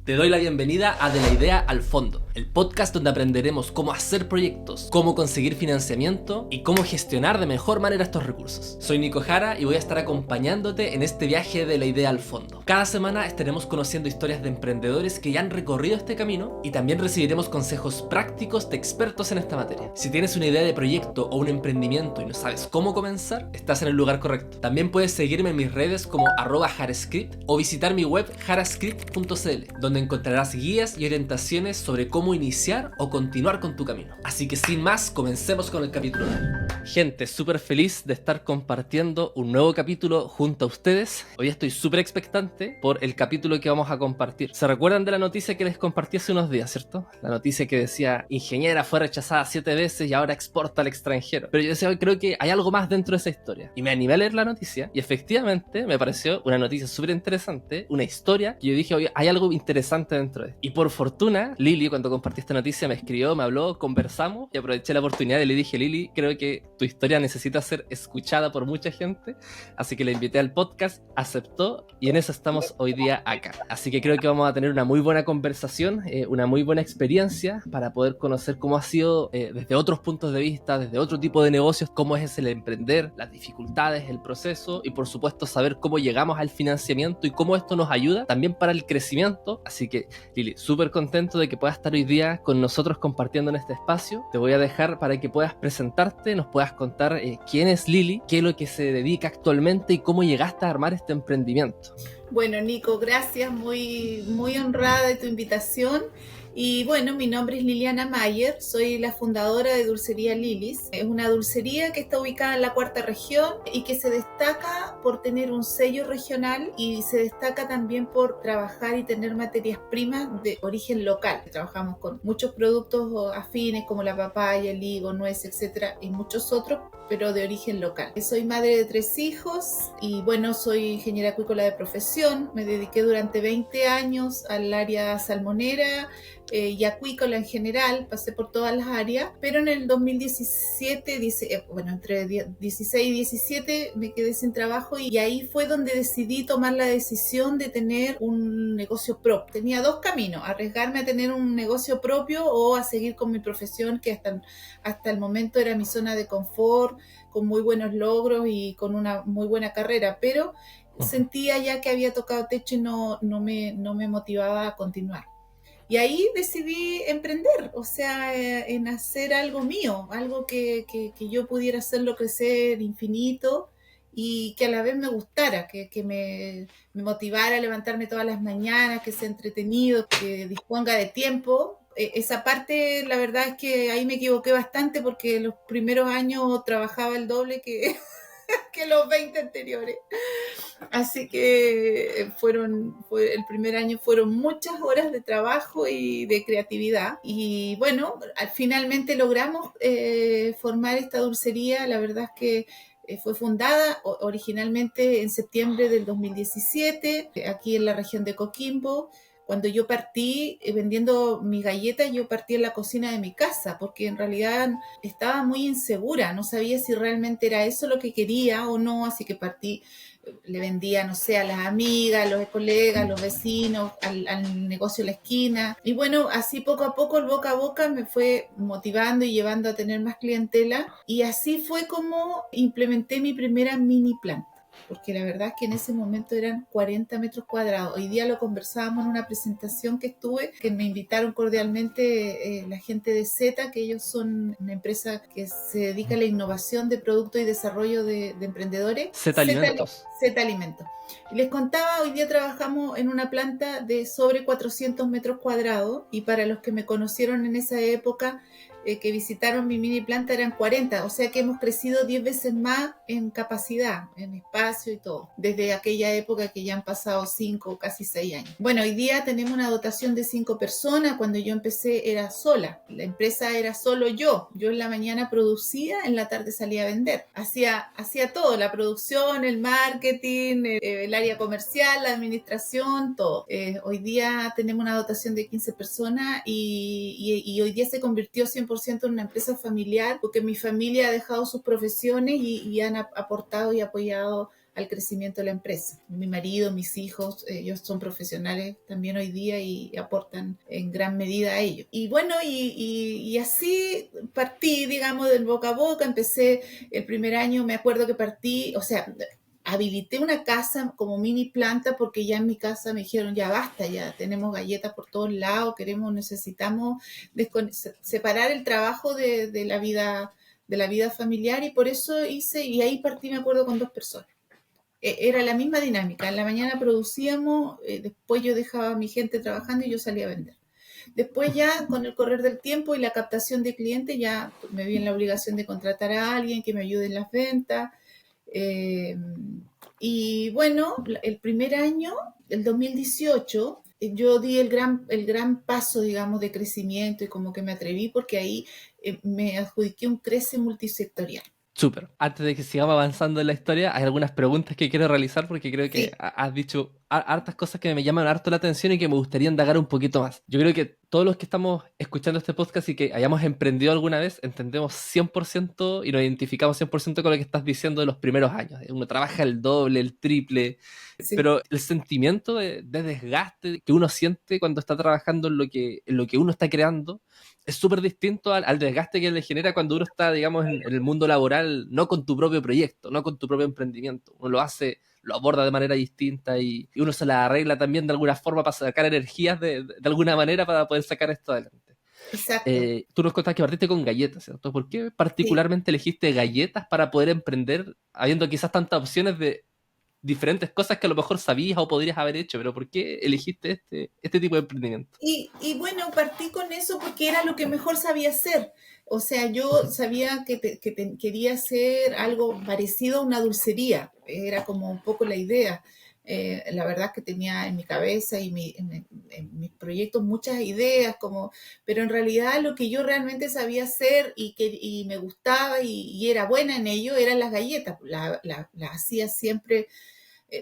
Te doy la bienvenida a De la Idea al Fondo, el podcast donde aprenderemos cómo hacer proyectos, cómo conseguir financiamiento y cómo gestionar de mejor manera estos recursos. Soy Nico Jara y voy a estar acompañándote en este viaje de la idea al fondo. Cada semana estaremos conociendo historias de emprendedores que ya han recorrido este camino y también recibiremos consejos prácticos de expertos en esta materia. Si tienes una idea de proyecto o un emprendimiento y no sabes cómo comenzar, estás en el lugar correcto. También puedes seguirme en mis redes como @jarascript o visitar mi web jarascript.cl, donde encontrarás guías y orientaciones sobre cómo iniciar o continuar con tu camino. Así que sin más, comencemos con el capítulo de hoy. Gente, súper feliz de estar compartiendo un nuevo capítulo junto a ustedes. Hoy estoy súper expectante por el capítulo que vamos a compartir. ¿Se recuerdan de la noticia que les compartí hace unos días, cierto? La noticia que decía, ingeniera fue rechazada 7 veces y ahora exporta al extranjero. Pero yo decía, hoy creo que hay algo más dentro de esa historia. Y me animé a leer la noticia y efectivamente me pareció una noticia súper interesante, una historia que yo dije, oye, hay algo interesante dentro de. Y por fortuna, Lili, cuando compartí esta noticia, me escribió, me habló, conversamos y aproveché la oportunidad y le dije, Lili, creo que tu historia necesita ser escuchada por mucha gente, así que la invité al podcast, aceptó y en eso estamos hoy día acá. Así que creo que vamos a tener una muy buena conversación, una muy buena experiencia para poder conocer cómo ha sido desde otros puntos de vista, desde otro tipo de negocios, cómo es el emprender, las dificultades, el proceso y por supuesto saber cómo llegamos al financiamiento y cómo esto nos ayuda también para el crecimiento. Así que Lili, súper contento de que puedas estar hoy día con nosotros compartiendo en este espacio. Te voy a dejar para que puedas presentarte, nos puedas contar quién es Lili, qué es lo que se dedica actualmente y cómo llegaste a armar este emprendimiento. Bueno, Nico, gracias, muy honrada de tu invitación. Y bueno, mi nombre es Liliana Mayer, soy la fundadora de Dulcería Lilis. Es una dulcería que está ubicada en la cuarta región y que se destaca por tener un sello regional y se destaca también por trabajar y tener materias primas de origen local. Trabajamos con muchos productos afines como la papaya, el higo, nuez, etcétera, y muchos otros, pero de origen local. Soy madre de 3 hijos y bueno, soy ingeniera acuícola de profesión. Me dediqué durante 20 años al área salmonera y acuícola en general, pasé por todas las áreas, pero en el 2017, entre 16 y 17 me quedé sin trabajo y ahí fue donde decidí tomar la decisión de tener un negocio propio. Tenía 2 caminos, arriesgarme a tener un negocio propio o a seguir con mi profesión, que hasta el momento era mi zona de confort, con muy buenos logros y con una muy buena carrera, pero sentía ya que había tocado techo y no me motivaba a continuar. Y ahí decidí emprender, o sea, en hacer algo mío, algo que yo pudiera hacerlo crecer infinito y que a la vez me gustara, que me motivara a levantarme todas las mañanas, que sea entretenido, que disponga de tiempo. Esa parte, la verdad es que ahí me equivoqué bastante porque los primeros años trabajaba el doble que los 20 anteriores. Así que el primer año fueron muchas horas de trabajo y de creatividad. Y bueno, finalmente logramos formar esta dulcería. La verdad es que fue fundada originalmente en septiembre del 2017, aquí en la región de Coquimbo. Cuando yo partí vendiendo mis galletas, yo partí en la cocina de mi casa, porque en realidad estaba muy insegura, no sabía si realmente era eso lo que quería o no, así que partí, le vendía, no sé, a las amigas, a los colegas, a los vecinos, al negocio de la esquina. Y bueno, así poco a poco, el boca a boca me fue motivando y llevando a tener más clientela. Y así fue como implementé mi primera mini planta, porque la verdad es que en ese momento eran 40 metros cuadrados. Hoy día lo conversábamos en una presentación que estuve, que me invitaron cordialmente la gente de Z, que ellos son una empresa que se dedica a la innovación de productos y desarrollo de emprendedores. Z Alimentos. Z Alimentos. Y les contaba, hoy día trabajamos en una planta de sobre 400 metros cuadrados y para los que me conocieron en esa época, que visitaron mi mini planta eran 40, o sea que hemos crecido 10 veces más en capacidad, en espacio y todo, desde aquella época que ya han pasado 5, casi 6 años. Bueno, hoy día tenemos una dotación de 5 personas, cuando yo empecé era sola, la empresa era solo yo en la mañana producía, en la tarde salía a vender, hacía todo, la producción, el marketing, el área comercial, la administración, todo. Hoy día tenemos una dotación de 15 personas y hoy día se convirtió 100% en una empresa familiar, porque mi familia ha dejado sus profesiones y han aportado y apoyado al crecimiento de la empresa. Mi marido, mis hijos, ellos son profesionales también hoy día y aportan en gran medida a ello. Y bueno, y así partí, digamos, del boca a boca. Empecé el primer año, me acuerdo que partí, o sea, habilité una casa como mini planta porque ya en mi casa me dijeron, ya basta, ya tenemos galletas por todos lados, necesitamos separar el trabajo de la vida familiar, y por eso hice, y ahí partí, me acuerdo, con 2 personas. Era la misma dinámica, en la mañana producíamos, después yo dejaba a mi gente trabajando y yo salía a vender. Después ya con el correr del tiempo y la captación de clientes ya me vi en la obligación de contratar a alguien que me ayude en las ventas. Eh, y bueno, el primer año, el 2018, yo di el gran paso, digamos, de crecimiento, y como que me atreví porque ahí me adjudiqué un crece multisectorial. Súper. Antes de que sigamos avanzando en la historia, hay algunas preguntas que quiero realizar porque creo que Sí, has dicho hartas cosas que me llaman harto la atención y que me gustaría indagar un poquito más. Yo creo que todos los que estamos escuchando este podcast y que hayamos emprendido alguna vez, entendemos 100% y nos identificamos 100% con lo que estás diciendo de los primeros años. Uno trabaja el doble, el triple, sí, pero el sentimiento de desgaste que uno siente cuando está trabajando en lo que uno está creando es súper distinto al desgaste que le genera cuando uno está, digamos, en el mundo laboral, no con tu propio proyecto, no con tu propio emprendimiento. Uno lo hace, lo aborda de manera distinta y uno se la arregla también de alguna forma para sacar energías de alguna manera para poder sacar esto adelante. exacto. Tú nos contaste que partiste con galletas, ¿cierto? ¿Por qué Sí. particularmente elegiste galletas para poder emprender, habiendo quizás tantas opciones de diferentes cosas que a lo mejor sabías o podrías haber hecho, pero ¿por qué elegiste este tipo de emprendimiento? Y bueno, partí con eso porque era lo que mejor sabía hacer. O sea, yo sabía quería hacer algo parecido a una dulcería. Era como un poco la idea. La verdad es que tenía en mi cabeza y en mis proyectos muchas ideas, pero en realidad lo que yo realmente sabía hacer y me gustaba y era buena en ello eran las galletas. Las hacía siempre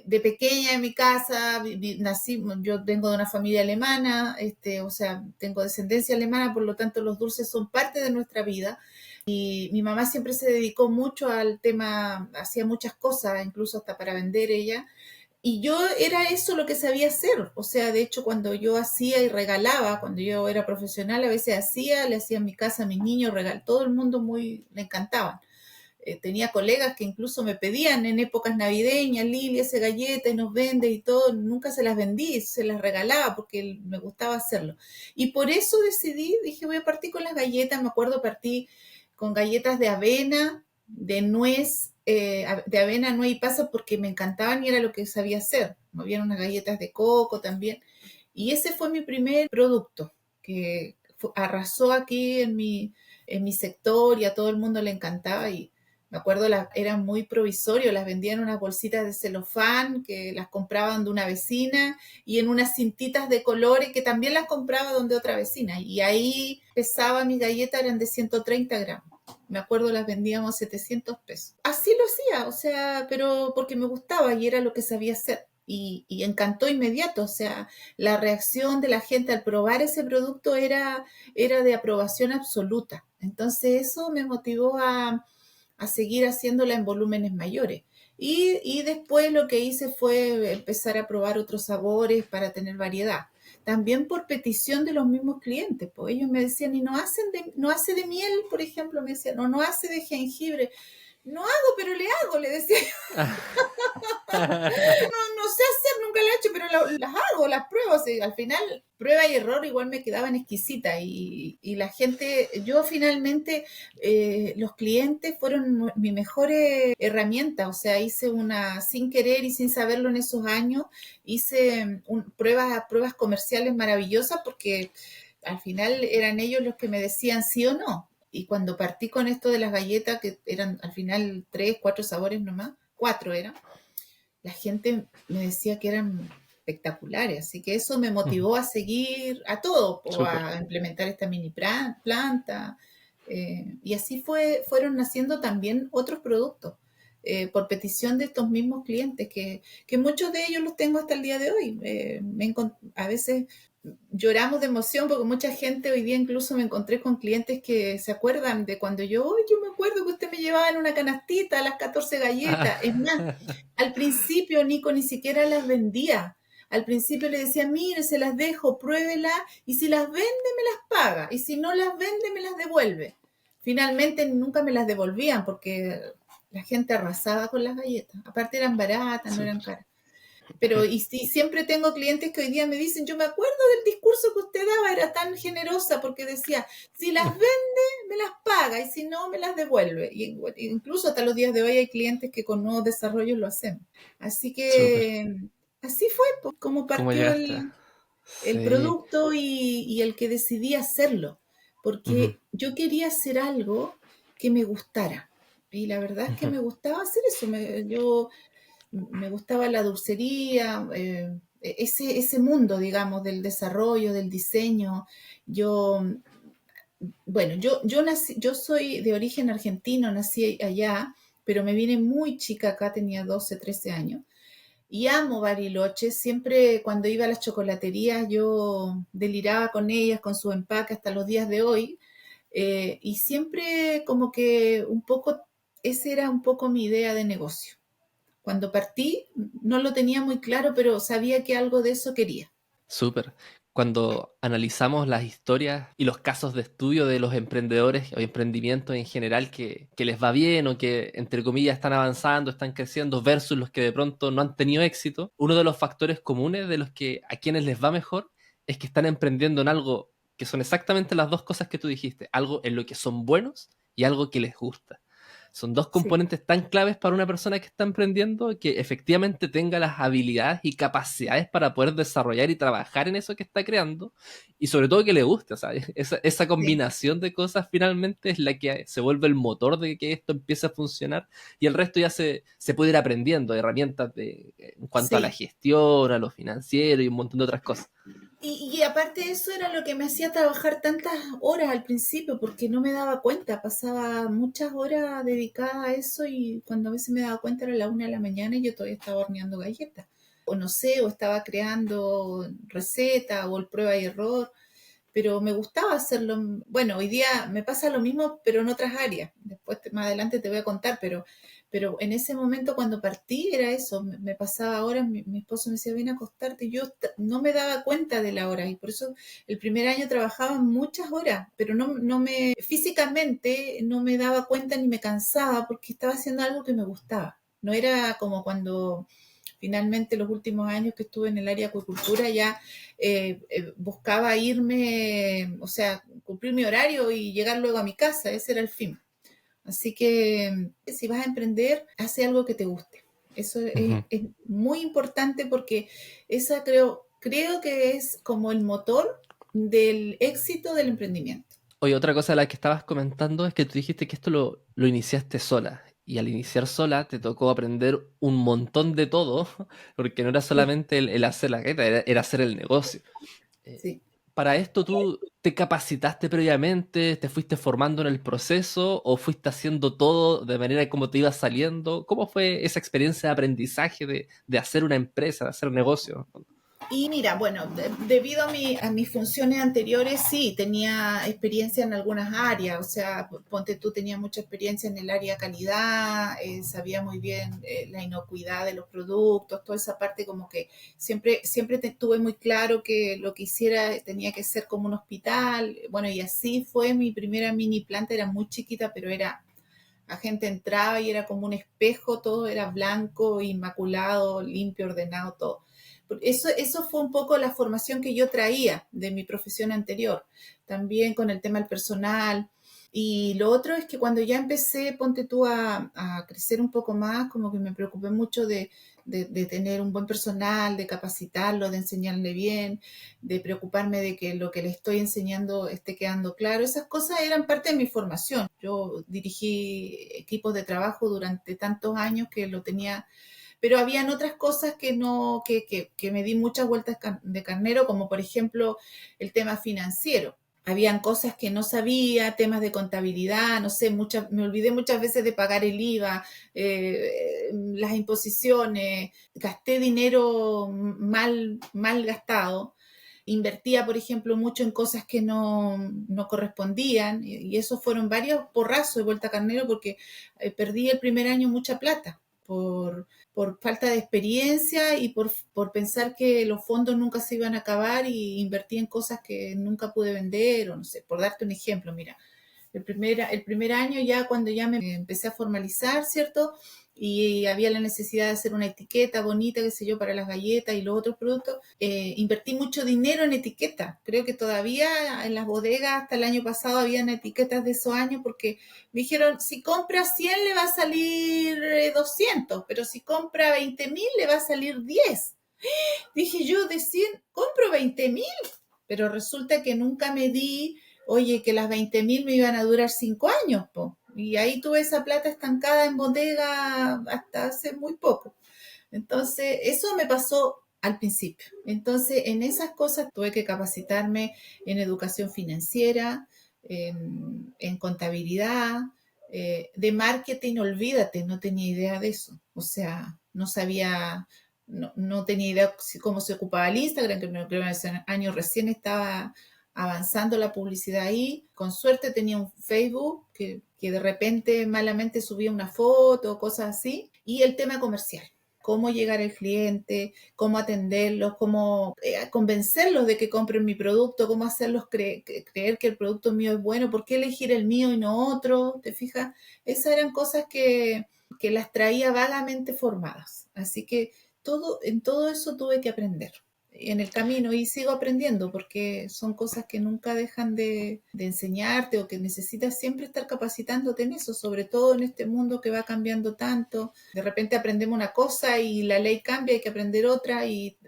de pequeña en mi casa. Nací, yo vengo de una familia alemana, o sea, tengo descendencia alemana, por lo tanto los dulces son parte de nuestra vida. Y mi mamá siempre se dedicó mucho al tema, hacía muchas cosas, incluso hasta para vender ella. Y yo era eso lo que sabía hacer. O sea, de hecho, cuando yo hacía y regalaba, cuando yo era profesional, a veces le hacía en mi casa a mis niños, todo el mundo le encantaban. Tenía colegas que incluso me pedían en épocas navideñas, Lili, hace galletas y nos vende y todo. Nunca se las vendí, se las regalaba porque me gustaba hacerlo. Y por eso decidí, dije, voy a partir con las galletas. Me acuerdo, partí con galletas de avena, de nuez, de avena, nuez y pasa, porque me encantaban y era lo que sabía hacer. Habían unas galletas de coco también. Y ese fue mi primer producto, que arrasó aquí en mi sector, y a todo el mundo le encantaba. Y me acuerdo, eran muy provisorios, las vendían en unas bolsitas de celofán que las compraban de una vecina, y en unas cintitas de colores que también las compraba donde otra vecina. Y ahí pesaba mi galleta, eran de 130 gramos. Me acuerdo, las vendíamos a 700 pesos. Así lo hacía, o sea, pero porque me gustaba y era lo que sabía hacer. Y encantó inmediato, o sea, la reacción de la gente al probar ese producto era de aprobación absoluta. Entonces eso me motivó a seguir haciéndola en volúmenes mayores. Y después lo que hice fue empezar a probar otros sabores para tener variedad. También por petición de los mismos clientes, pues ellos me decían, y no hace de miel, por ejemplo, me decían, no hace de jengibre. No hago, pero le hago, le decía. No sé hacer, nunca la he hecho, pero las hago, las pruebo. Y al final, prueba y error igual me quedaban exquisitas. Y la gente, yo finalmente, los clientes fueron mi mejor herramienta. O sea, hice sin querer y sin saberlo en esos años, hice pruebas comerciales maravillosas, porque al final eran ellos los que me decían sí o no. Y cuando partí con esto de las galletas, que eran al final 3, 4 sabores nomás, 4 eran, la gente me decía que eran espectaculares. Así que eso me motivó a seguir a todo, o Súper. a implementar esta mini planta. Y así fueron naciendo también otros productos, por petición de estos mismos clientes, que muchos de ellos los tengo hasta el día de hoy. A veces lloramos de emoción porque mucha gente hoy día, incluso me encontré con clientes que se acuerdan de cuando yo me acuerdo que usted me llevaba en una canastita las 14 galletas. Es más, al principio Nico ni siquiera las vendía. Al principio le decía, mire, se las dejo, pruébela, y si las vende me las paga, y si no las vende me las devuelve. Finalmente nunca me las devolvían porque la gente arrasaba con las galletas. Aparte eran baratas, no eran Súper. caras. Pero y siempre tengo clientes que hoy día me dicen, yo me acuerdo del discurso que usted daba, era tan generosa porque decía, si las vende, me las paga, y si no, me las devuelve. Y incluso hasta los días de hoy hay clientes que con nuevos desarrollos lo hacemos. Así Súper. que así fue pues, como ¿Cómo partió llegaste? el Sí. producto y el que decidí hacerlo, Ujú, porque yo quería hacer algo que me gustara. Y la verdad es que ujú. me gustaba hacer eso. Yo me gustaba la dulcería, ese mundo, digamos, del desarrollo, del diseño. Yo, bueno, yo soy de origen argentino, nací allá, pero me vine muy chica acá, tenía 12, 13 años. Y amo Bariloche, siempre cuando iba a las chocolaterías yo deliraba con ellas, con su empaque hasta los días de hoy. Y siempre como que un poco, esa era un poco mi idea de negocio. Cuando partí no lo tenía muy claro, pero sabía que algo de eso quería. Súper. Cuando analizamos las historias y los casos de estudio de los emprendedores o emprendimientos en general que les va bien o que, entre comillas, están avanzando, están creciendo, versus los que de pronto no han tenido éxito, uno de los factores comunes de los que a quienes les va mejor es que están emprendiendo en algo que son exactamente las dos cosas que tú dijiste, algo en lo que son buenos y algo que les gusta. Son dos Sí, componentes tan claves para una persona que está emprendiendo que efectivamente tenga las habilidades y capacidades para poder desarrollar y trabajar en eso que está creando y sobre todo que le guste. O sea, esa sí, combinación de cosas finalmente es la que se vuelve el motor de que esto empiece a funcionar y el resto ya se puede ir aprendiendo, herramientas en cuanto a la sí. gestión, a lo financiero y un montón de otras cosas. Y aparte eso era lo que me hacía trabajar tantas horas al principio, porque no me daba cuenta, pasaba muchas horas dedicadas a eso y cuando a veces me daba cuenta era la 1 de la mañana y yo todavía estaba horneando galletas. O no sé, o estaba creando receta o el prueba y error, pero me gustaba hacerlo. Bueno, hoy día me pasa lo mismo, pero en otras áreas. Después, más adelante te voy a contar, pero en ese momento cuando partí era eso, me pasaba horas, mi esposo me decía, ven a acostarte, y yo no me daba cuenta de la hora, y por eso el primer año trabajaba muchas horas, pero físicamente no me daba cuenta ni me cansaba porque estaba haciendo algo que me gustaba. No era como cuando finalmente los últimos años que estuve en el área de acuicultura ya buscaba irme, o sea, cumplir mi horario y llegar luego a mi casa, ese era el fin. Así que si vas a emprender, hace algo que te guste. Eso Ujú. es muy importante porque esa creo que es como el motor del éxito del emprendimiento. Oye, otra cosa de la que estabas comentando es que tú dijiste que esto lo iniciaste sola. Y al iniciar sola te tocó aprender un montón de todo, porque no era Sí, solamente el hacer la galleta, era hacer el negocio. Eh, sí. ¿Para esto tú te capacitaste previamente, te fuiste formando en el proceso o fuiste haciendo todo de manera como te iba saliendo? ¿Cómo fue esa experiencia de aprendizaje de hacer una empresa, de hacer un negocio? Y mira, bueno, debido a mis funciones anteriores, sí, tenía experiencia en algunas áreas, o sea, ponte tú, tenía mucha experiencia en el área de calidad, sabía muy bien la inocuidad de los productos, toda esa parte como que siempre tuve muy claro que lo que hiciera tenía que ser como un hospital, bueno, y así fue mi primera mini planta, era muy chiquita, pero la gente entraba y era como un espejo, todo era blanco, inmaculado, limpio, ordenado, todo. Eso fue un poco la formación que yo traía de mi profesión anterior, también con el tema del personal. Y lo otro es que cuando ya empecé, ponte tú a crecer un poco más, como que me preocupé mucho de tener un buen personal, de capacitarlo, de enseñarle bien, de preocuparme de que lo que le estoy enseñando esté quedando claro. Esas cosas eran parte de mi formación. Yo dirigí equipos de trabajo durante tantos años que lo tenía, pero habían otras cosas que no, que me di muchas vueltas de carnero, como por ejemplo el tema financiero. Habían cosas que no sabía, temas de contabilidad, no sé, me olvidé muchas veces de pagar el IVA, las imposiciones, gasté dinero mal gastado. invertía, por ejemplo, mucho en cosas que no correspondían, y esos fueron varios porrazos de vuelta carnero porque perdí el primer año mucha plata por falta de experiencia y por pensar que los fondos nunca se iban a acabar y invertí en cosas que nunca pude vender, o no sé, por darte un ejemplo, mira, el primer año ya cuando ya me empecé a formalizar, ¿cierto? Y había la necesidad de hacer una etiqueta bonita, qué sé yo, para las galletas y los otros productos, invertí mucho dinero en etiquetas. Creo que todavía en las bodegas hasta el año pasado habían etiquetas de esos años porque me dijeron, si compra 100 le va a salir 200, pero si compra 20.000 le va a salir 10. Dije yo, de 100 compro 20.000, pero resulta que nunca me di, oye, que las 20.000 me iban a durar 5 años, po. Y ahí tuve esa plata estancada en bodega hasta hace muy poco. Entonces, eso me pasó al principio. Entonces, en esas cosas tuve que capacitarme en educación financiera, en contabilidad, de marketing, olvídate, no tenía idea de eso. O sea, no sabía, no tenía idea cómo se ocupaba el Instagram, que creo que ese año recién estaba avanzando la publicidad ahí. Con suerte tenía un Facebook que de repente malamente subía una foto, cosas así. Y el tema comercial, cómo llegar al cliente, cómo atenderlos, cómo convencerlos de que compren mi producto, cómo hacerlos creer que el producto mío es bueno, por qué elegir el mío y no otro, ¿te fijas? Esas eran cosas que las traía vagamente formadas. Así que en todo eso tuve que aprender en el camino y sigo aprendiendo porque son cosas que nunca dejan de enseñarte o que necesitas siempre estar capacitándote en eso, sobre todo en este mundo que va cambiando tanto. De repente aprendemos una cosa y la ley cambia, hay que aprender otra,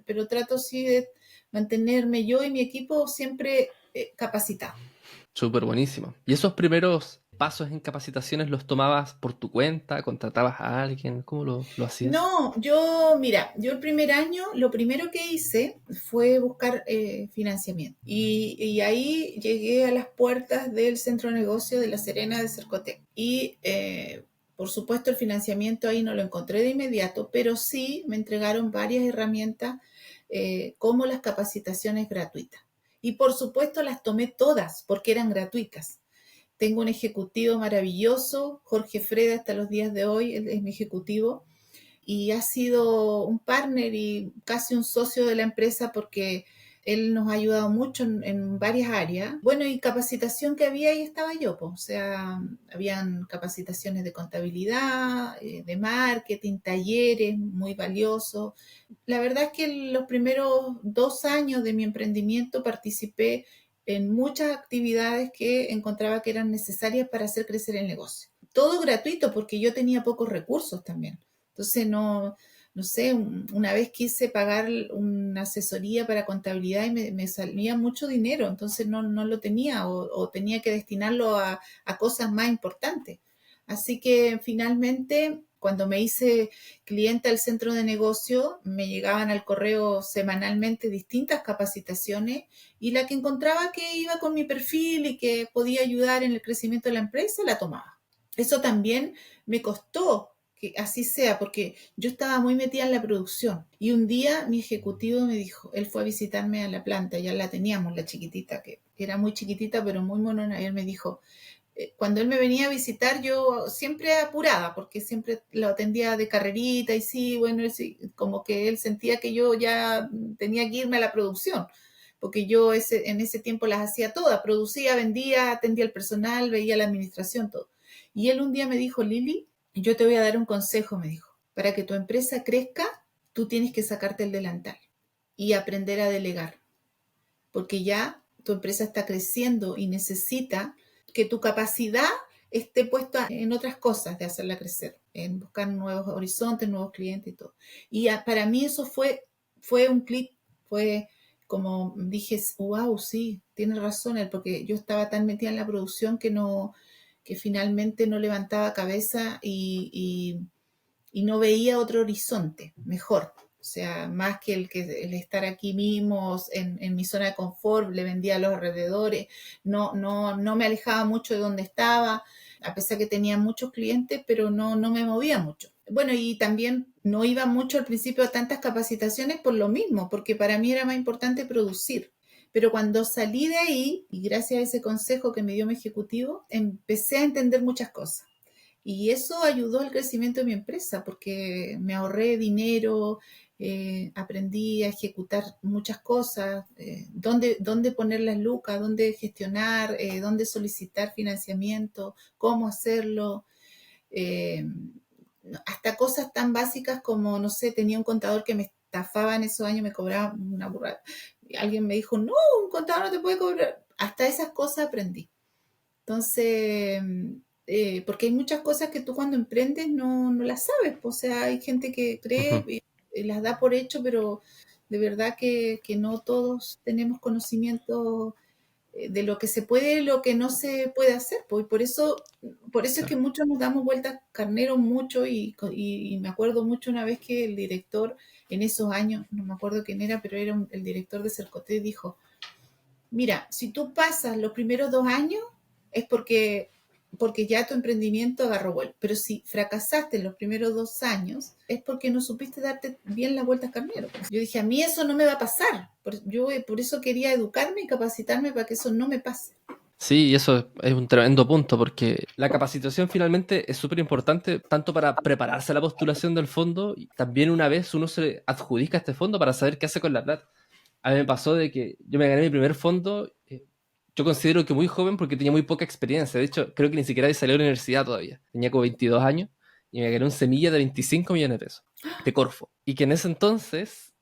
pero trato sí de mantenerme yo y mi equipo siempre capacitados. Súper buenísimo. ¿Y esos primeros pasos en capacitaciones los tomabas por tu cuenta? ¿Contratabas a alguien? ¿Cómo lo hacías? No, mira, yo el primer año, lo primero que hice fue buscar financiamiento. Y ahí llegué a las puertas del centro de negocio de La Serena de Cercotec. Y por supuesto el financiamiento ahí no lo encontré de inmediato, pero sí me entregaron varias herramientas como las capacitaciones gratuitas. Y por supuesto las tomé todas porque eran gratuitas. Tengo un ejecutivo maravilloso, Jorge Freda, hasta los días de hoy, él es mi ejecutivo y ha sido un partner y casi un socio de la empresa porque él nos ha ayudado mucho en varias áreas. Bueno, y capacitación que había y estaba yo, pues, o sea, habían capacitaciones de contabilidad, de marketing, talleres muy valiosos. La verdad es que en los primeros 2 años de mi emprendimiento participé en muchas actividades que encontraba que eran necesarias para hacer crecer el negocio. Todo gratuito porque yo tenía pocos recursos también. Entonces, no sé, una vez quise pagar una asesoría para contabilidad y me salía mucho dinero, entonces no lo tenía o tenía que destinarlo a cosas más importantes. Así que finalmente, cuando me hice cliente al centro de negocio, me llegaban al correo semanalmente distintas capacitaciones y la que encontraba que iba con mi perfil y que podía ayudar en el crecimiento de la empresa, la tomaba. Eso también me costó que así sea, porque yo estaba muy metida en la producción. Y un día mi ejecutivo me dijo, él fue a visitarme a la planta, ya la teníamos, la chiquitita, que era muy chiquitita, pero muy monona, y él me dijo, cuando él me venía a visitar, yo siempre apurada, porque siempre lo atendía de carrerita, y sí, bueno, sí, como que él sentía que yo ya tenía que irme a la producción, porque yo en ese tiempo las hacía todas, producía, vendía, atendía al personal, veía la administración, todo. Y él un día me dijo, Lili, yo te voy a dar un consejo, me dijo, para que tu empresa crezca, tú tienes que sacarte el delantal y aprender a delegar, porque ya tu empresa está creciendo y necesita que tu capacidad esté puesta en otras cosas de hacerla crecer, en buscar nuevos horizontes, nuevos clientes y todo. Y para mí eso fue un clic, fue como dije, wow, sí, tiene razón él, porque yo estaba tan metida en la producción que finalmente no levantaba cabeza y no veía otro horizonte mejor. O sea, más que el estar aquí mismo en mi zona de confort, le vendía a los alrededores, no me alejaba mucho de donde estaba, a pesar que tenía muchos clientes, pero no me movía mucho. Bueno, y también no iba mucho al principio a tantas capacitaciones por lo mismo, porque para mí era más importante producir. Pero cuando salí de ahí, y gracias a ese consejo que me dio mi ejecutivo, empecé a entender muchas cosas. Y eso ayudó al crecimiento de mi empresa porque me ahorré dinero, aprendí a ejecutar muchas cosas, dónde poner las lucas, dónde gestionar, dónde solicitar financiamiento, cómo hacerlo. eh, Hasta cosas tan básicas como, no sé, tenía un contador que me estafaba en esos años, me cobraba una burrada. Y alguien me dijo, no, un contador no te puede cobrar. Hasta esas cosas aprendí. Entonces, porque hay muchas cosas que tú cuando emprendes no las sabes. O sea, hay gente que cree Ujú. y las da por hecho, pero de verdad que no todos tenemos conocimiento de lo que se puede y lo que no se puede hacer. Pues, por eso es que Claro. muchos nos damos vueltas carnero mucho y me acuerdo mucho una vez que el director en esos años, no me acuerdo quién era, pero era el director de Cercoté, dijo, mira, si tú pasas los primeros 2 años es porque ya tu emprendimiento agarró vuelo. Pero si fracasaste en los primeros 2 años es porque no supiste darte bien las vueltas carnero. Yo dije, a mí eso no me va a pasar. Yo por eso quería educarme y capacitarme para que eso no me pase. Sí, y eso es un tremendo punto porque la capacitación finalmente es súper importante tanto para prepararse a la postulación del fondo y también una vez uno se adjudica este fondo para saber qué hace con la plata. A mí me pasó de que yo me gané mi primer fondo, yo considero que muy joven porque tenía muy poca experiencia. De hecho, creo que ni siquiera había salido de la universidad todavía. Tenía como 22 años y me gané un semilla de 25 millones de pesos de Corfo. Y que en ese entonces,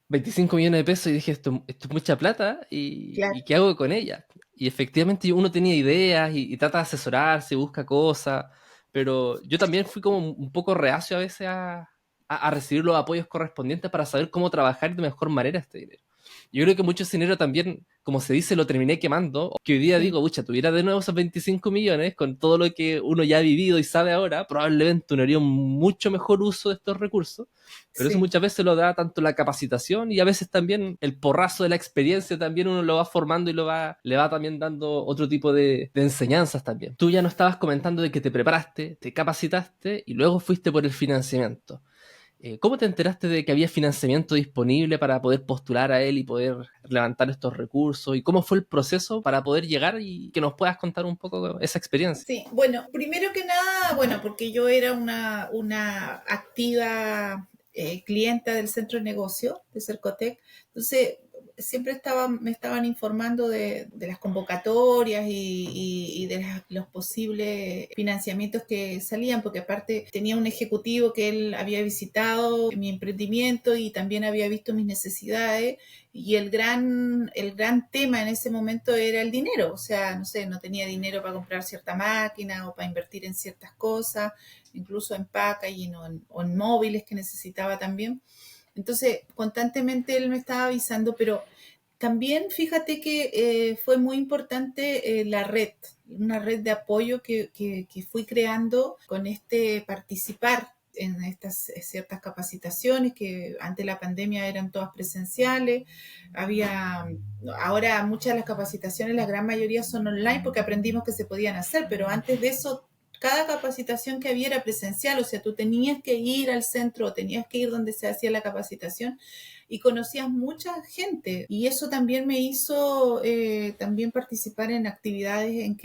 25 millones de pesos y dije, esto es mucha plata Claro. y ¿qué hago con ella? Y efectivamente uno tenía ideas y trata de asesorarse, busca cosas, pero yo también fui como un poco reacio a veces a recibir los apoyos correspondientes para saber cómo trabajar de mejor manera este dinero. Yo creo que mucho ese dinero también, como se dice, lo terminé quemando, que hoy día Sí, digo, pucha, tuviera de nuevo esos 25 millones con todo lo que uno ya ha vivido y sabe ahora, probablemente uno haría un mucho mejor uso de estos recursos, pero eso sí. muchas veces lo da tanto la capacitación y a veces también el porrazo de la experiencia también uno lo va formando y le va también dando otro tipo de enseñanzas también. Tú ya no estabas comentando de que te preparaste, te capacitaste y luego fuiste por el financiamiento. ¿Cómo te enteraste de que había financiamiento disponible para poder postular a él y poder levantar estos recursos? ¿Y cómo fue el proceso para poder llegar y que nos puedas contar un poco esa experiencia? Sí, bueno, primero que nada, bueno, porque yo era una activa clienta del centro de negocio de Cercotec, entonces siempre me estaban informando de las convocatorias y de los posibles financiamientos que salían, porque aparte tenía un ejecutivo que él había visitado mi emprendimiento y también había visto mis necesidades y el gran tema en ese momento era el dinero, o sea, no sé, no tenía dinero para comprar cierta máquina o para invertir en ciertas cosas, incluso en packaging o en móviles que necesitaba también. Entonces, constantemente él me estaba avisando, pero también fíjate que fue muy importante una red de apoyo que fui creando con este participar en estas ciertas capacitaciones que ante la pandemia eran todas presenciales. Había, ahora muchas de las capacitaciones, la gran mayoría son online porque aprendimos que se podían hacer, pero antes de eso cada capacitación que había era presencial, o sea, tú tenías que ir al centro o tenías que ir donde se hacía la capacitación y conocías mucha gente y eso también me hizo también participar en actividades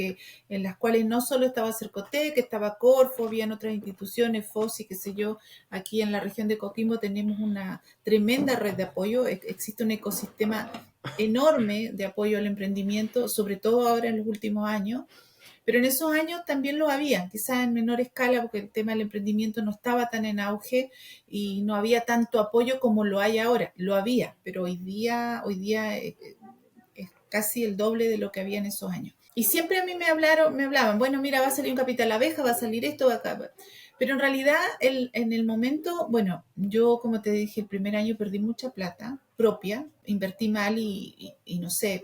en las cuales no solo estaba Cercotec, estaba Corfo, habían otras instituciones, FOSI, qué sé yo. Aquí en la región de Coquimbo tenemos una tremenda red de apoyo, existe un ecosistema enorme de apoyo al emprendimiento, sobre todo ahora en los últimos años, pero en esos años también lo había, quizás en menor escala, porque el tema del emprendimiento no estaba tan en auge y no había tanto apoyo como lo hay ahora. Lo había, pero hoy día es casi el doble de lo que había en esos años. Y siempre a mí me hablaban, bueno, mira, va a salir un capital abeja, va a salir esto, va acá. Pero en realidad, en el momento, bueno, yo como te dije, el primer año perdí mucha plata propia, invertí mal y no sé,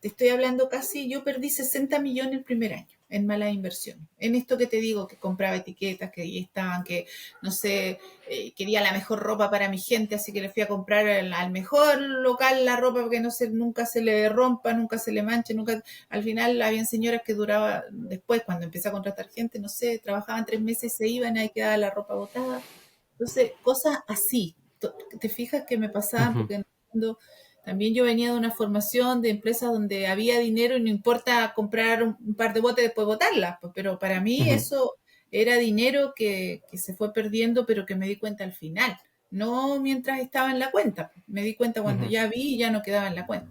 te estoy hablando casi, yo perdí 60 millones el primer año en mala inversión. En esto que te digo, que compraba etiquetas que ahí estaban, que no sé, quería la mejor ropa para mi gente, así que le fui a comprar al mejor local la ropa porque no se, nunca se le rompa, nunca se le manche, nunca. Al final habían señoras que duraba, después cuando empecé a contratar gente, no sé, trabajaban 3 meses y se iban y ahí quedaba la ropa botada. Entonces, cosas así. ¿Te fijas que me pasaban? Ujú. Porque en el fondo También yo venía de una formación de empresas donde había dinero y no importa comprar un par de botes y después botarlas, pues, pero para mí Ujú, eso era dinero que se fue perdiendo, pero que me di cuenta al final, no mientras estaba en la cuenta. Me di cuenta cuando ujú. ya vi y ya no quedaba en la cuenta.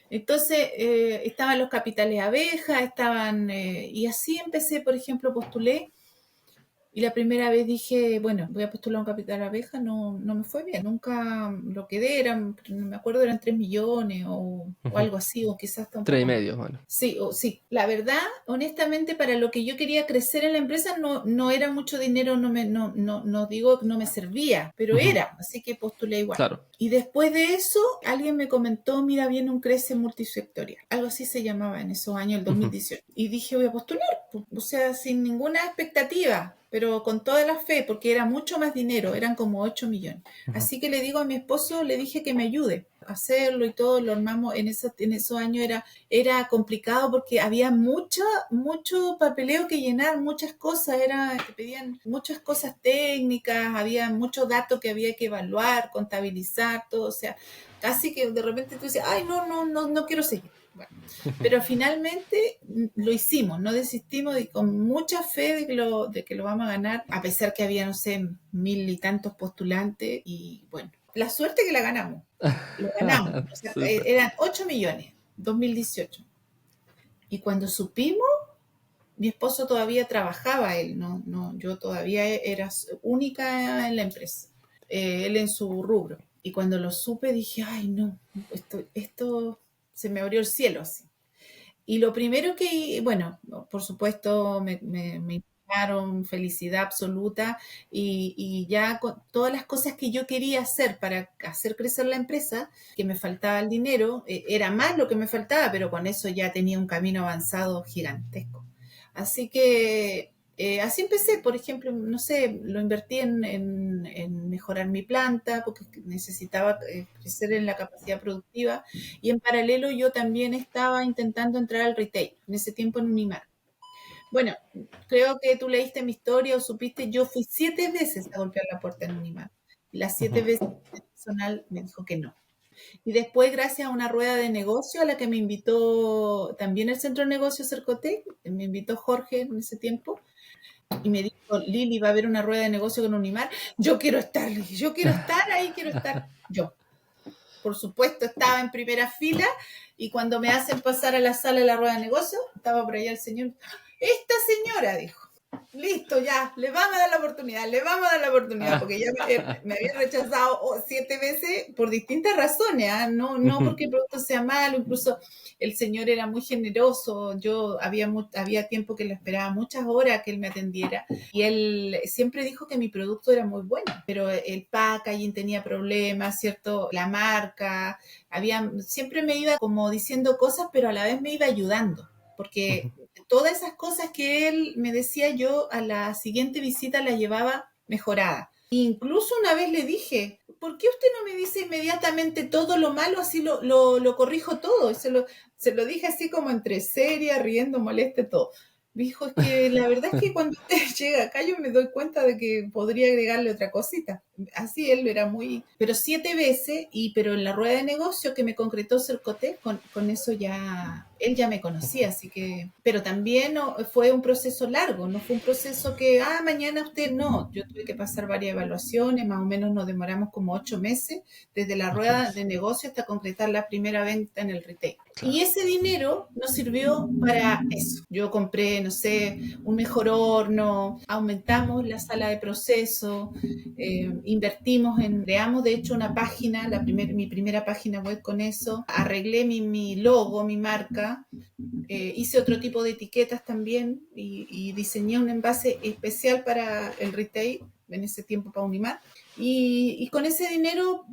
Entonces, estaban los capitales abejas, y así empecé, por ejemplo, postulé y la primera vez dije, bueno, voy a postular un capital abeja, no me fue bien, nunca lo quedé, no me acuerdo, eran 3 millones o Ujú. algo así, o quizás hasta un Tres y poco más. medio, bueno. Sí, sí. La verdad, honestamente, para lo que yo quería crecer en la empresa no era mucho dinero, no digo que no me servía, pero Ujú, era, así que postulé igual. claro. Y después de eso, alguien me comentó, mira, viene un Crece multisectorial. Algo así se llamaba en esos años, el Ujú, 2018. Y dije, voy a postular, o sea, sin ninguna expectativa, pero con toda la fe, porque era mucho más dinero, eran como 8 millones. ujú. Así que le digo a mi esposo, le dije que me ayude a hacerlo y todo, lo armamos en esos años, era complicado porque había mucho papeleo que llenar, muchas cosas, te pedían muchas cosas técnicas, había muchos datos que había que evaluar, contabilizar, todo, o sea, casi que de repente tú dices, ay, no quiero seguir. Bueno, pero finalmente lo hicimos, no desistimos y con mucha fe de que lo vamos a ganar, a pesar que había, no sé, 1000 y tantos postulantes y bueno, la suerte que la ganamos, lo ganamos, o sea, Súper. eran 8 millones, 2018. Y cuando supimos, mi esposo todavía trabajaba, él, yo todavía era única en la empresa, él en su rubro. Y cuando lo supe dije, ay no, esto se me abrió el cielo así. Y lo primero que, bueno, por supuesto me informaron, felicidad absoluta y ya con todas las cosas que yo quería hacer para hacer crecer la empresa, que me faltaba el dinero, era más lo que me faltaba, pero con eso ya tenía un camino avanzado gigantesco. Así que así empecé, por ejemplo, no sé, lo invertí en mejorar mi planta porque necesitaba crecer en la capacidad productiva y en paralelo yo también estaba intentando entrar al retail, en ese tiempo en Unimar. Bueno, creo que tú leíste mi historia o supiste, yo fui 7 veces a golpear la puerta en Unimar. Y las 7 Ujú, veces el personal me dijo que no. Y después, gracias a una rueda de negocio a la que me invitó también el Centro de Negocios Cercotec, me invitó Jorge en ese tiempo, y me dijo, Lili, va a haber una rueda de negocio con Unimar. Yo quiero estar, Lili, yo quiero estar ahí, quiero estar yo. Por supuesto, estaba en primera fila y cuando me hacen pasar a la sala de la rueda de negocio, estaba por allá el señor. Esta señora, dijo, listo, ya, le vamos a dar la oportunidad, le vamos a dar la oportunidad, porque ya me había rechazado 7 veces por distintas razones, ¿eh? No ujú. porque el producto sea malo, incluso el señor era muy generoso, yo había tiempo que le esperaba muchas horas que él me atendiera y él siempre dijo que mi producto era muy bueno, pero el packaging tenía problemas, ¿cierto? La marca, siempre me iba como diciendo cosas, pero a la vez me iba ayudando, porque todas esas cosas que él me decía yo a la siguiente visita las llevaba mejorada. Incluso una vez le dije, ¿por qué usted no me dice inmediatamente todo lo malo? Así lo corrijo todo. Se lo dije así como entre seria, riendo, molesta, todo. Dijo, es que la verdad es que cuando usted llega acá yo me doy cuenta de que podría agregarle otra cosita. Así él era muy... Pero 7 veces, pero en la rueda de negocio que me concretó Cercote, con eso ya... Él ya me conocía, así que... Pero también fue un proceso largo, no fue un proceso que, mañana usted no. Yo tuve que pasar varias evaluaciones, más o menos nos demoramos como 8 meses, desde la 8 rueda meses. de negocio hasta concretar la primera venta en el retail. Y Claro. ese dinero nos sirvió para eso. Yo compré, no sé, un mejor horno, aumentamos la sala de proceso, creamos de hecho una página, mi primera página web con eso, arreglé mi logo, mi marca, hice otro tipo de etiquetas también y diseñé un envase especial para el retail, en ese tiempo para Unimar. Y con ese dinero,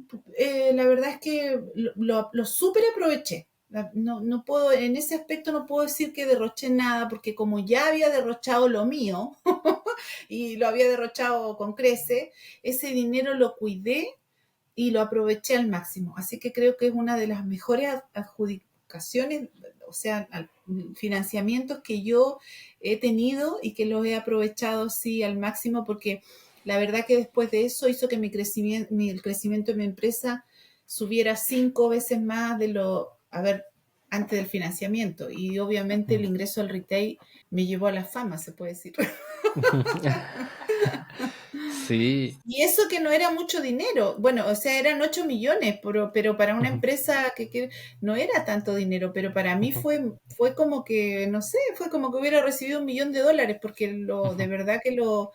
la verdad es que lo súper aproveché. No puedo, en ese aspecto no puedo decir que derroché nada, porque como ya había derrochado lo mío y lo había derrochado con crece, ese dinero lo cuidé y lo aproveché al máximo. Así que creo que es una de las mejores adjudicaciones, o sea, financiamientos que yo he tenido y que los he aprovechado sí al máximo porque la verdad que después de eso hizo que el crecimiento de mi empresa subiera 5 veces más de antes del financiamiento. Y obviamente el ingreso al retail me llevó a la fama, se puede decir. Sí. Y eso que no era mucho dinero. Bueno, o sea, eran 8 millones, pero para una Ujú, empresa que no era tanto dinero, pero para mí ujú, fue como que, no sé, fue como que hubiera recibido $1.000.000, porque de ujú. verdad que lo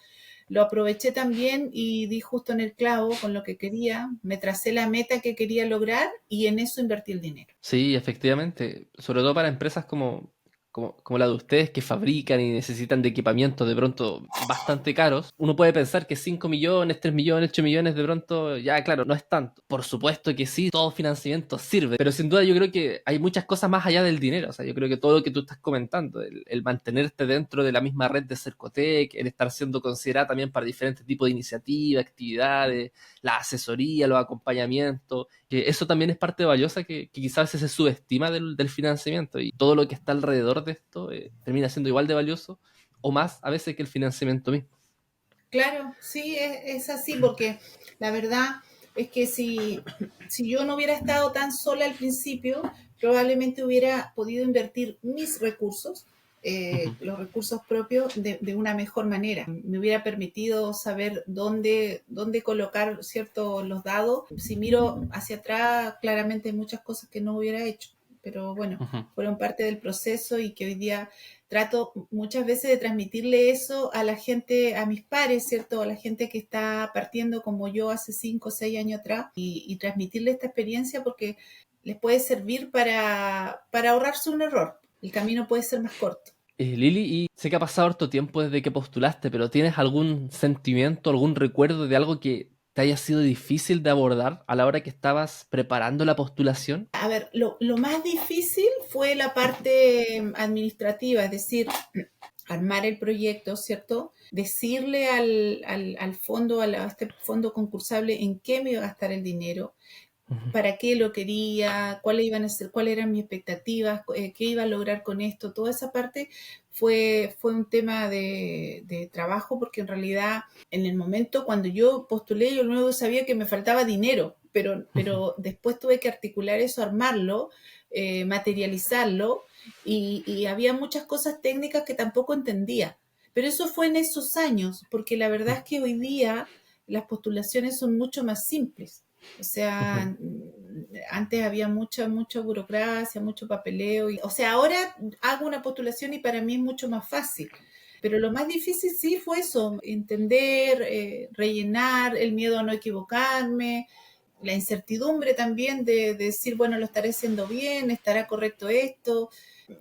aproveché también y di justo en el clavo con lo que quería, me tracé la meta que quería lograr y en eso invertí el dinero. Sí, efectivamente. Sobre todo para empresas como la de ustedes que fabrican y necesitan de equipamientos de pronto bastante caros. Uno puede pensar que 5 millones, 3 millones, 8 millones de pronto, ya claro, no es tanto. Por supuesto que sí, todo financiamiento sirve. Pero sin duda yo creo que hay muchas cosas más allá del dinero. O sea, yo creo que todo lo que tú estás comentando, el mantenerte dentro de la misma red de Cercotec, el estar siendo considerada también para diferentes tipos de iniciativas, actividades, la asesoría, los acompañamientos, que eso también es parte valiosa que quizás se subestima del financiamiento y todo lo que está alrededor de esto termina siendo igual de valioso o más a veces que el financiamiento mismo. Claro, sí, es así, porque la verdad es que si yo no hubiera estado tan sola al principio, probablemente hubiera podido invertir mis recursos, Ujú, los recursos propios, de una mejor manera. Me hubiera permitido saber dónde colocar los dados. Si miro hacia atrás, claramente hay muchas cosas que no hubiera hecho, pero bueno, ujú. fueron parte del proceso y que hoy día trato muchas veces de transmitirle eso a la gente, a mis pares, ¿cierto? A la gente que está partiendo como yo hace 5 o 6 años atrás y transmitirle esta experiencia porque les puede servir para ahorrarse un error. El camino puede ser más corto. Lili, y sé que ha pasado harto tiempo desde que postulaste, pero ¿tienes algún sentimiento, algún recuerdo de algo que te haya sido difícil de abordar a la hora que estabas preparando la postulación? A ver, lo más difícil fue la parte administrativa, es decir, armar el proyecto, ¿cierto? Decirle al fondo, a este fondo concursable en qué me iba a gastar el dinero, Ujú, para qué lo quería, cuáles iban a ser, cuáles eran mis expectativas, qué iba a lograr con esto. Toda esa parte fue un tema de trabajo, porque en realidad en el momento cuando yo postulé, yo luego sabía que me faltaba dinero, ujú, pero después tuve que articular eso, armarlo, materializarlo, y había muchas cosas técnicas que tampoco entendía. Pero eso fue en esos años, porque la verdad es que hoy día las postulaciones son mucho más simples. O ujú, sea, antes había mucha burocracia, mucho papeleo. O sea, ahora hago una postulación y para mí es mucho más fácil. Pero lo más difícil sí fue eso, entender, rellenar, el miedo a no equivocarme, la incertidumbre también de decir, bueno, lo estaré haciendo bien, estará correcto esto.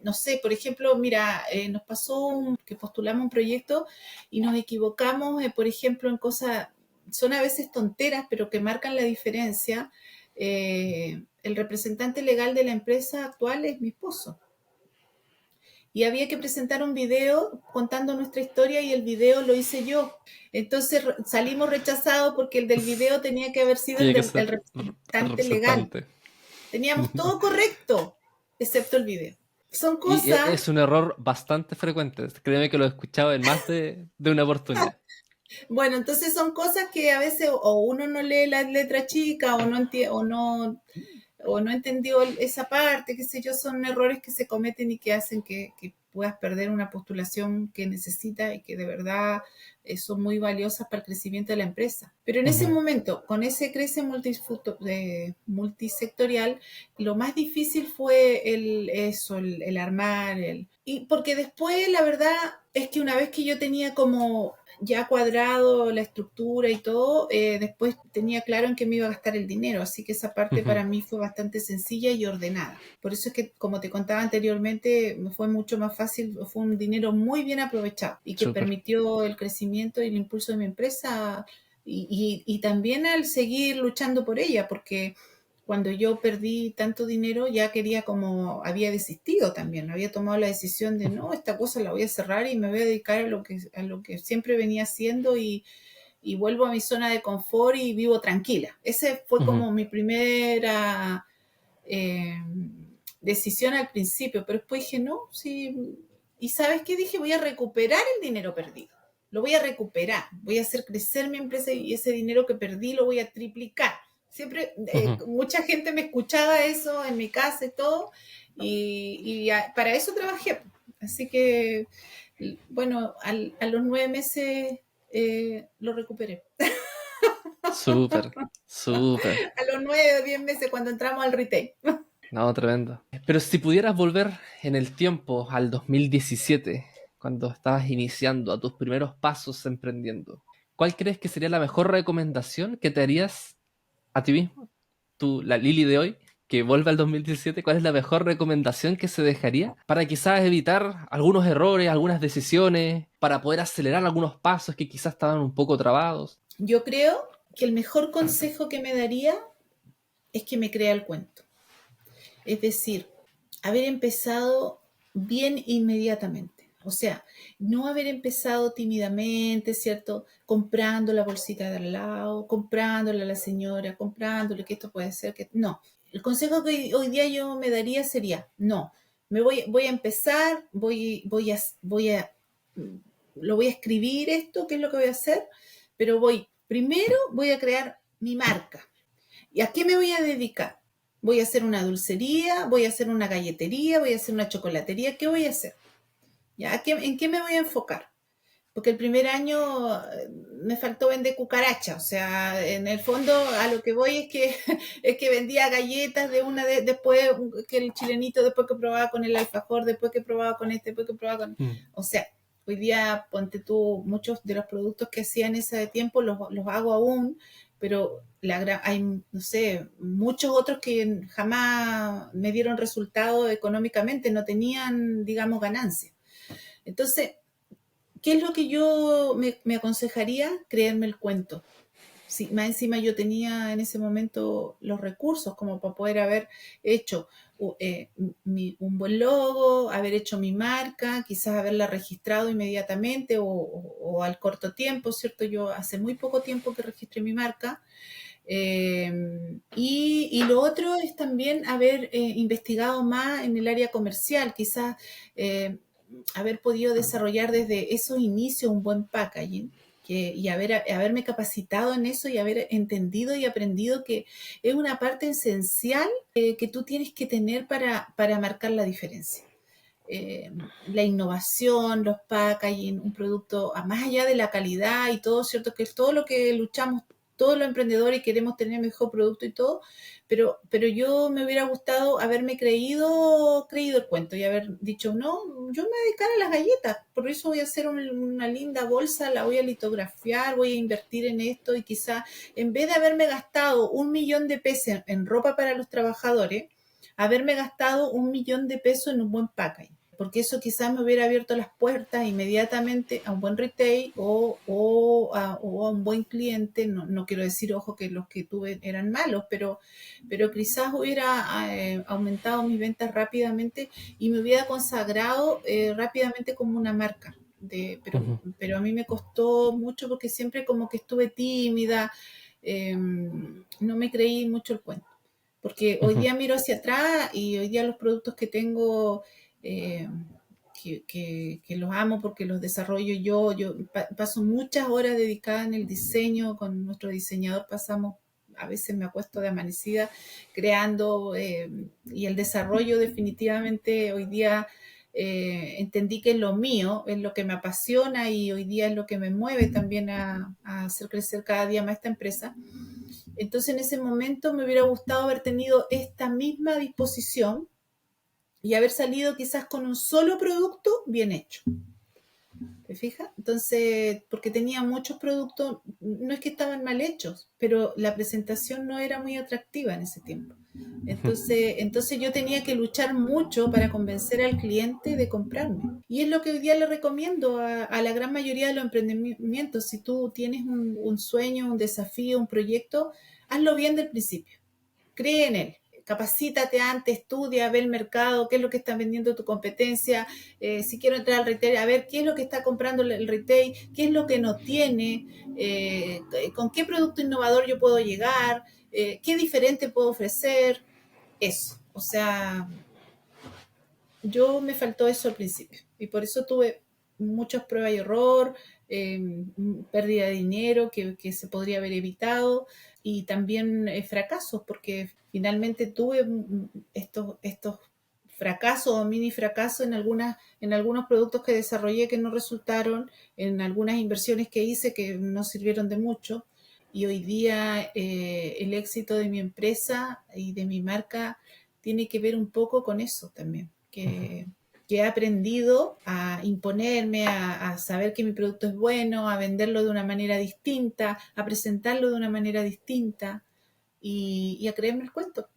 No sé, por ejemplo, mira, nos pasó que postulamos un proyecto y nos equivocamos, por ejemplo, en cosas, son a veces tonteras, pero que marcan la diferencia. El representante legal de la empresa actual es mi esposo. Y había que presentar un video contando nuestra historia y el video lo hice yo. Entonces salimos rechazados porque el del video tenía que haber sido Tiene que el ser representante legal. representante. Teníamos todo correcto, excepto el video. Son Y cosas. es un error bastante frecuente. Créeme que lo he escuchado en más de una oportunidad. Bueno, entonces son cosas que a veces o uno no lee las letras chicas o no entendió esa parte, qué sé yo, son errores que se cometen y que hacen que puedas perder una postulación que necesitas y que de verdad son muy valiosas para el crecimiento de la empresa. Pero en ese Ujú, momento, con ese crece multisectorial, lo más difícil fue el armar, y porque después la verdad es que una vez que yo tenía como ya cuadrado la estructura y todo, después tenía claro en qué me iba a gastar el dinero, así que esa parte ujú. para mí fue bastante sencilla y ordenada. Por eso es que, como te contaba anteriormente, me fue mucho más fácil, fue un dinero muy bien aprovechado y que Súper. permitió el crecimiento y el impulso de mi empresa y también al seguir luchando por ella, porque cuando yo perdí tanto dinero ya quería, como había desistido también, había tomado la decisión de Ujú, no, esta cosa la voy a cerrar y me voy a dedicar a lo que siempre venía haciendo y vuelvo a mi zona de confort y vivo tranquila. Ese fue ujú. como mi primera eh, decisión al principio, pero después dije, no, sí, y ¿sabes qué? Dije, voy a recuperar el dinero perdido. Lo voy a recuperar, voy a hacer crecer mi empresa y ese dinero que perdí lo voy a triplicar. Siempre, Ujú. mucha gente me escuchaba eso en mi casa y todo, para eso trabajé. Así que, bueno, a los 9 meses lo recuperé. Súper, súper. A los 9 o 10 meses cuando entramos al retail. No, tremendo. Pero si pudieras volver en el tiempo al 2017, cuando estabas iniciando a tus primeros pasos emprendiendo, ¿cuál crees que sería la mejor recomendación que te harías a ti mismo? Tú, la Lili de hoy, que vuelve al 2017, ¿cuál es la mejor recomendación que se dejaría para quizás evitar algunos errores, algunas decisiones, para poder acelerar algunos pasos que quizás estaban un poco trabados? Yo creo que el mejor consejo que me daría es que me crea el cuento. Es decir, haber empezado bien inmediatamente. O sea, no haber empezado tímidamente, ¿cierto? Comprando la bolsita de al lado, comprándole a la señora, comprándole que esto puede ser, que no. El consejo que hoy día yo me daría sería, no, voy a empezar, lo voy a escribir esto, qué es lo que voy a hacer, pero primero voy a crear mi marca. ¿Y a qué me voy a dedicar? ¿Voy a hacer una dulcería? ¿Voy a hacer una galletería? ¿Voy a hacer una chocolatería? ¿Qué voy a hacer? ¿Ya? ¿En qué me voy a enfocar? Porque el primer año me faltó vender cucaracha, o sea, en el fondo a lo que voy es que, es que vendía galletas después que el chilenito, después que probaba con el alfajor, después que probaba con este, después que probaba con... Mm. O sea, hoy día, ponte tú, muchos de los productos que hacía en ese tiempo los hago aún, pero hay, no sé, muchos otros que jamás me dieron resultado económicamente, no tenían, digamos, ganancia. Entonces, ¿qué es lo que yo me aconsejaría? Creerme el cuento. Sí, más encima yo tenía en ese momento los recursos como para poder haber hecho un buen logo, haber hecho mi marca, quizás haberla registrado inmediatamente o al corto tiempo, ¿cierto? Yo hace muy poco tiempo que registré mi marca. Y lo otro es también haber investigado más en el área comercial, quizás haber podido desarrollar desde esos inicios un buen packaging y haberme capacitado en eso y haber entendido y aprendido que es una parte esencial que tú tienes que tener para marcar la diferencia. La innovación, los packaging, un producto más allá de la calidad y todo, ¿cierto? Que es todo lo que luchamos todos los emprendedores queremos tener mejor producto y todo, pero yo me hubiera gustado haberme creído el cuento y haber dicho, no, yo me voy a dedicar a las galletas, por eso voy a hacer una linda bolsa, la voy a litografiar, voy a invertir en esto y quizá en vez de haberme gastado 1 millón de pesos en ropa para los trabajadores, haberme gastado 1 millón de pesos en un buen packaging, porque eso quizás me hubiera abierto las puertas inmediatamente a un buen retail o a un buen cliente. No, no quiero decir, ojo, que los que tuve eran malos, pero quizás hubiera aumentado mis ventas rápidamente y me hubiera consagrado rápidamente como una marca. Ujú. Pero a mí me costó mucho porque siempre como que estuve tímida, no me creí mucho el cuento. Porque hoy Ujú. día miro hacia atrás y hoy día los productos que tengo, eh, que los amo porque los desarrollo yo paso muchas horas dedicadas en el diseño, con nuestro diseñador pasamos, a veces me acuesto de amanecida creando y el desarrollo definitivamente hoy día entendí que es lo mío, es lo que me apasiona y hoy día es lo que me mueve también a hacer crecer cada día más esta empresa. Entonces en ese momento me hubiera gustado haber tenido esta misma disposición y haber salido quizás con un solo producto bien hecho. ¿Te fijas? Entonces, porque tenía muchos productos, no es que estaban mal hechos, pero la presentación no era muy atractiva en ese tiempo. Entonces yo tenía que luchar mucho para convencer al cliente de comprarme. Y es lo que hoy día le recomiendo a la gran mayoría de los emprendimientos. Si tú tienes un sueño, un desafío, un proyecto, hazlo bien del principio. Cree en él. Capacítate antes, estudia, ve el mercado, qué es lo que está vendiendo tu competencia, si quiero entrar al retail, a ver qué es lo que está comprando el retail, qué es lo que no tiene, con qué producto innovador yo puedo llegar, qué diferente puedo ofrecer, eso. O sea, yo me faltó eso al principio y por eso tuve muchas pruebas y error, pérdida de dinero que se podría haber evitado y también fracasos, porque finalmente tuve estos fracasos o mini fracasos en algunos productos que desarrollé que no resultaron, en algunas inversiones que hice que no sirvieron de mucho. Y hoy día el éxito de mi empresa y de mi marca tiene que ver un poco con eso también, que he aprendido a imponerme, a saber que mi producto es bueno, a venderlo de una manera distinta, a presentarlo de una manera distinta y a creerme el cuento.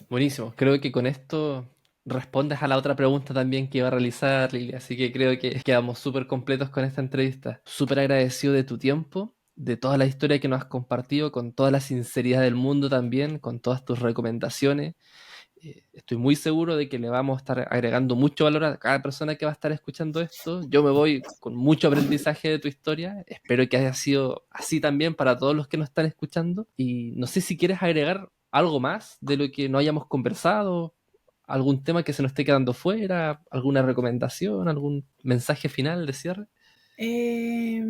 Buenísimo. Creo que con esto respondes a la otra pregunta también que iba a realizar, Lili. Así que creo que quedamos súper completos con esta entrevista. Súper agradecido de tu tiempo, de toda la historia que nos has compartido, con toda la sinceridad del mundo también, con todas tus recomendaciones. Estoy muy seguro de que le vamos a estar agregando mucho valor a cada persona que va a estar escuchando esto. Yo me voy con mucho aprendizaje de tu historia. Espero que haya sido así también para todos los que nos están escuchando. Y no sé si quieres agregar algo más de lo que no hayamos conversado, algún tema que se nos esté quedando fuera, alguna recomendación, algún mensaje final de cierre. Eh,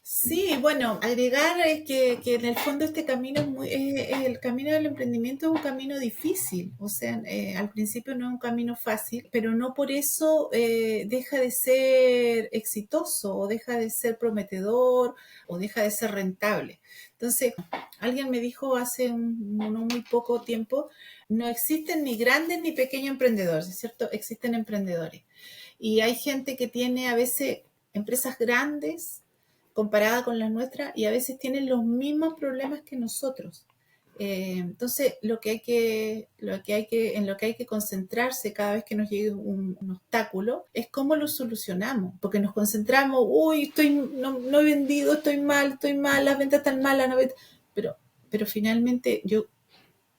sí, bueno, agregar es que en el fondo este camino el camino del emprendimiento es un camino difícil, o sea, al principio no es un camino fácil, pero no por eso deja de ser exitoso o deja de ser prometedor o deja de ser rentable. Entonces, alguien me dijo hace no muy poco tiempo, no existen ni grandes ni pequeños emprendedores, ¿es cierto? Existen emprendedores. Y hay gente que tiene a veces empresas grandes comparada con las nuestras y a veces tienen los mismos problemas que nosotros. Entonces, en lo que hay que concentrarse cada vez que nos llegue un obstáculo es cómo lo solucionamos, porque nos concentramos, uy, no he vendido, estoy mal, las ventas están malas, no, pero finalmente yo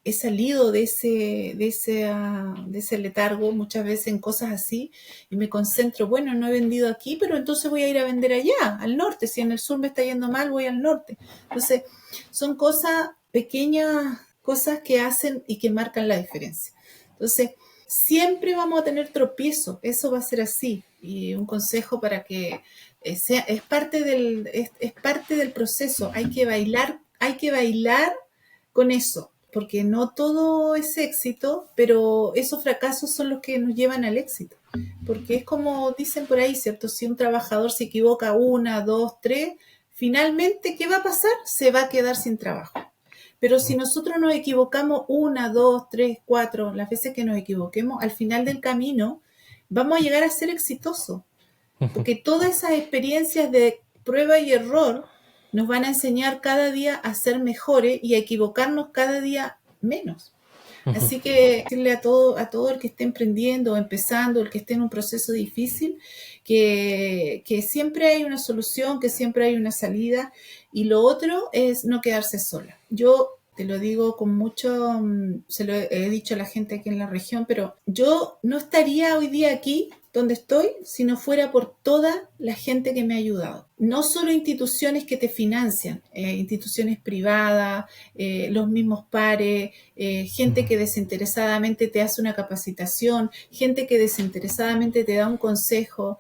he salido de ese letargo muchas veces en cosas así y me concentro, bueno, no he vendido aquí, pero entonces voy a ir a vender allá, al norte, si en el sur me está yendo mal, voy al norte. Entonces, son cosas pequeñas, cosas que hacen y que marcan la diferencia. Entonces, siempre vamos a tener tropiezos, eso va a ser así. Y un consejo para que es parte del proceso, hay que bailar con eso, porque no todo es éxito, pero esos fracasos son los que nos llevan al éxito. Porque es como dicen por ahí, ¿cierto? Si un trabajador se equivoca una, dos, tres, finalmente, ¿qué va a pasar? Se va a quedar sin trabajo. Pero si nosotros nos equivocamos una, dos, tres, cuatro, las veces que nos equivoquemos, al final del camino vamos a llegar a ser exitosos. Porque todas esas experiencias de prueba y error nos van a enseñar cada día a ser mejores y a equivocarnos cada día menos. Así que decirle a todo el que esté emprendiendo o empezando, el que esté en un proceso difícil, que siempre hay una solución, que siempre hay una salida. Y lo otro es no quedarse sola. Yo te lo digo con mucho, se lo he dicho a la gente aquí en la región, pero yo no estaría hoy día aquí donde estoy si no fuera por toda la gente que me ha ayudado. No solo instituciones que te financian, instituciones privadas, los mismos pares, gente que desinteresadamente te hace una capacitación, gente que desinteresadamente te da un consejo.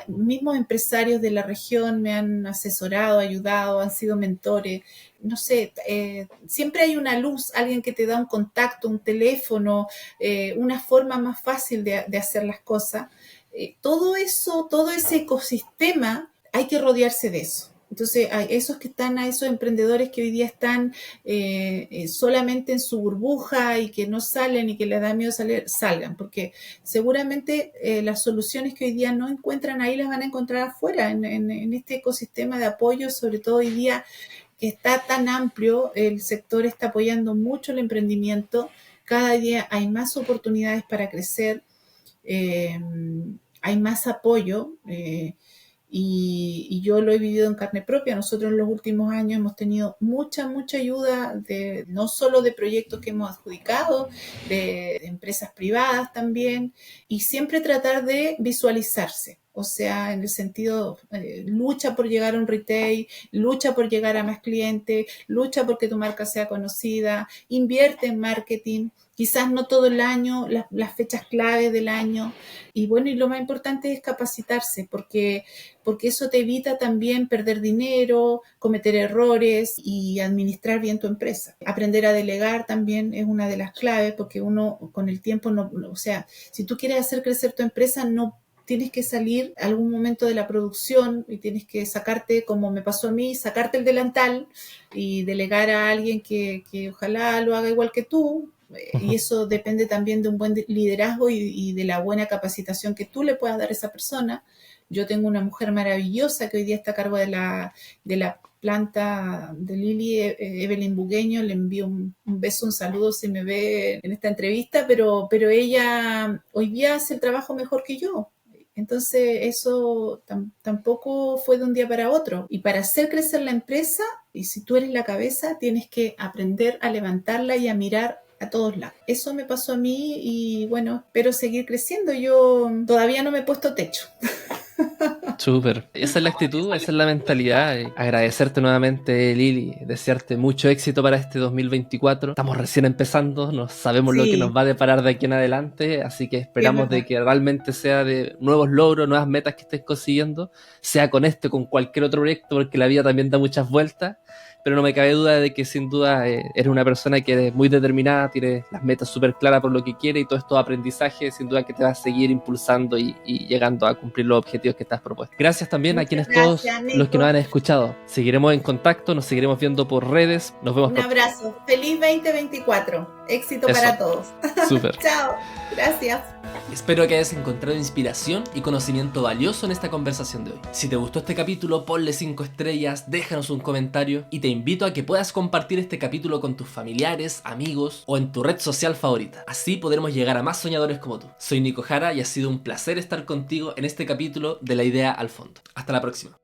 Mismos empresarios de la región me han asesorado, ayudado, han sido mentores. No sé, siempre hay una luz, alguien que te da un contacto, un teléfono, una forma más fácil de hacer las cosas. Todo eso, todo ese ecosistema, hay que rodearse de eso. Entonces, a esos emprendedores que hoy día están solamente en su burbuja y que no salen y que les da miedo salir, salgan, porque seguramente las soluciones que hoy día no encuentran ahí las van a encontrar afuera, en este ecosistema de apoyo, sobre todo hoy día que está tan amplio, el sector está apoyando mucho el emprendimiento, cada día hay más oportunidades para crecer, eh, hay más apoyo. Y yo lo he vivido en carne propia. Nosotros en los últimos años hemos tenido mucha ayuda, no solo de proyectos que hemos adjudicado, de empresas privadas también, y siempre tratar de visualizarse. O sea, en el sentido, lucha por llegar a un retail, lucha por llegar a más clientes, lucha porque tu marca sea conocida, invierte en marketing, quizás no todo el año, las fechas claves del año. Y bueno, y lo más importante es capacitarse, porque eso te evita también perder dinero, cometer errores y administrar bien tu empresa. Aprender a delegar también es una de las claves, porque uno con el tiempo o sea, si tú quieres hacer crecer tu empresa, no tienes que salir algún momento de la producción y tienes que sacarte, como me pasó a mí, sacarte el delantal y delegar a alguien que ojalá lo haga igual que tú. Y eso depende también de un buen liderazgo y de la buena capacitación que tú le puedas dar a esa persona. Yo tengo una mujer maravillosa que hoy día está a cargo de la planta de Lili, Evelyn Bugueño. Le envío un beso, un saludo si me ve en esta entrevista, pero ella hoy día hace el trabajo mejor que yo. Entonces eso tampoco fue de un día para otro. Y para hacer crecer la empresa, y si tú eres la cabeza, tienes que aprender a levantarla y a mirar a todos lados. Eso me pasó a mí y bueno, espero seguir creciendo. Yo todavía no me he puesto techo. Súper. Esa es la actitud, esa es la mentalidad. Agradecerte nuevamente, Lili, desearte mucho éxito para este 2024. Estamos recién empezando, no sabemos lo que nos Sí, va a deparar de aquí en adelante, así que sí, es esperamos de verdad. que realmente sea de nuevos logros, nuevas metas que estés consiguiendo, sea con este o con cualquier otro proyecto, porque la vida también da muchas vueltas. Pero no me cabe duda de que sin duda eres una persona que eres muy determinada, tienes las metas súper claras por lo que quieres y todo estos aprendizajes sin duda que te va a seguir impulsando y llegando a cumplir los objetivos que te has propuesto. Gracias también a Muchas quienes todos gracias, los que nos Nico. han escuchado. Seguiremos en contacto, nos seguiremos viendo por redes, nos vemos Un pronto. abrazo. Feliz 2024. Éxito Eso, para todos. súper. Chao. Gracias. Espero que hayas encontrado inspiración y conocimiento valioso en esta conversación de hoy. Si te gustó este capítulo, ponle 5 estrellas, déjanos un comentario y te invito a que puedas compartir este capítulo con tus familiares, amigos o en tu red social favorita. Así podremos llegar a más soñadores como tú. Soy Nico Jara y ha sido un placer estar contigo en este capítulo de La Idea al Fondo. Hasta la próxima.